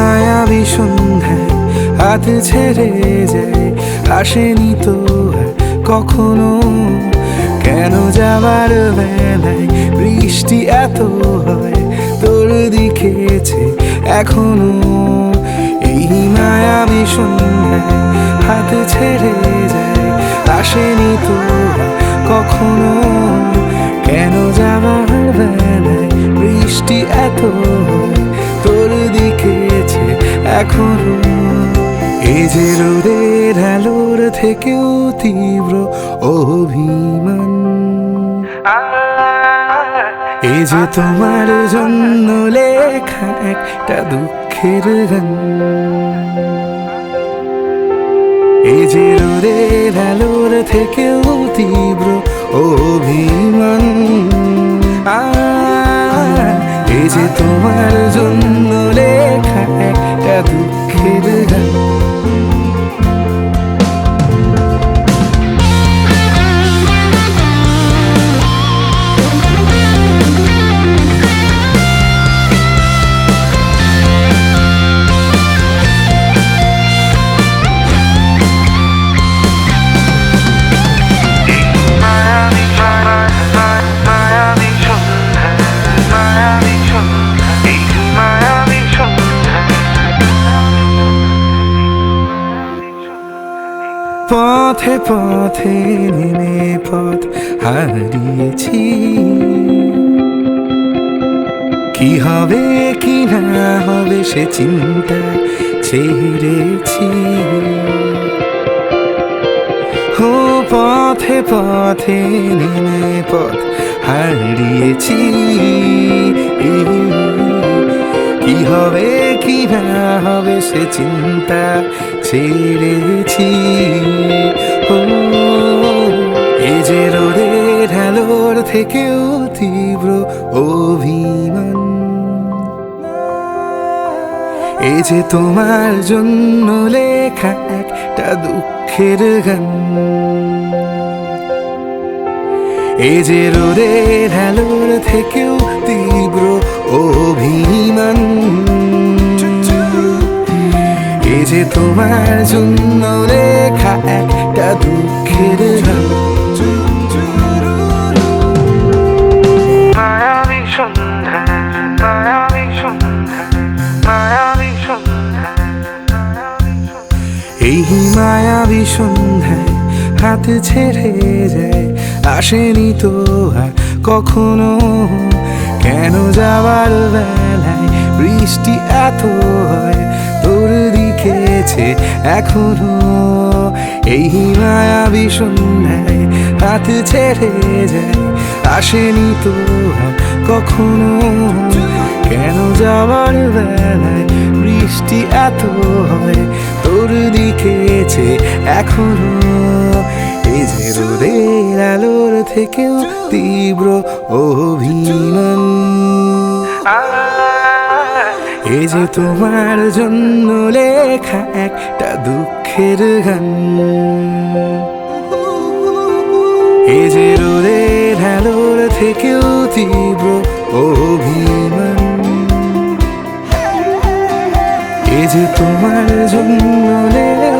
মায়াবী সন্ধ্যায় হাত ছেড়ে যায়, আসেনি তো আর কখনো। কেন যাবার বেলায় বৃষ্টি এত হয় তোর দিকেছে এখনো। এই মায়াবী সন্ধ্যায় হাত ছেড়ে যায়, আসেনি তো আর কখনো। কেন যাবার বেলায় বৃষ্টি এত হয় তোর দিকেছে এখনো। এই যে রোদের আলোর থেকেও তীব্র অভিমান, এই যে তোমার জন্য লেখা একটা দুঃখের গান। এই যে রোদের আলোর থেকেও তীব্র অভিমান, এই যে তোমার জন্য লেখা একটা দুঃখের গান। পথে পথে নেমে পথ হারিয়েছি, কি হবে কি না হবে সে চিন্তা ছেড়েছি। ও পথে পথে নেমে পথ হারিয়েছি, কি হবে কি না হবে সে চিন্তা ছেড়েছি। এই যে রোদের আলোর থেকেও তীব্র অভিমান, এই যে তোমার জন্য লেখা একটা দুঃখের গান। এই যে রোদের আলোর থেকেও তীব্র অভিমান, এই যে তোমার জন্য লেখা একটা দুঃখের গান। মায়াবী সন্ধ্যা, মায়াবী সন্ধ্যা, মায়াবী সন্ধ্যা। এই মায়াবী সন্ধ্যায় হাত ছেড়ে যায়, আসেনি তো আর কখনো। কেন যাবার বেলায় বৃষ্টি এত হয় তোর দিকেছে এখনো। এই মায়াবী সন্ধ্যায় হাত ছেড়ে যায়, আসেনি তো আর কখনো। কেন যাবার বেলায় বৃষ্টি এত হয় তোর দিকেছে এখনো। এই যে রোদের আলোর থেকেও তীব্র অভিমান, এই যে তোমার জন্য লেখা একটা দুঃখের গান। এই যে রোদের আলোর থেকেও তীব্র অভিমান, এই যে তোমার জন্য লেখা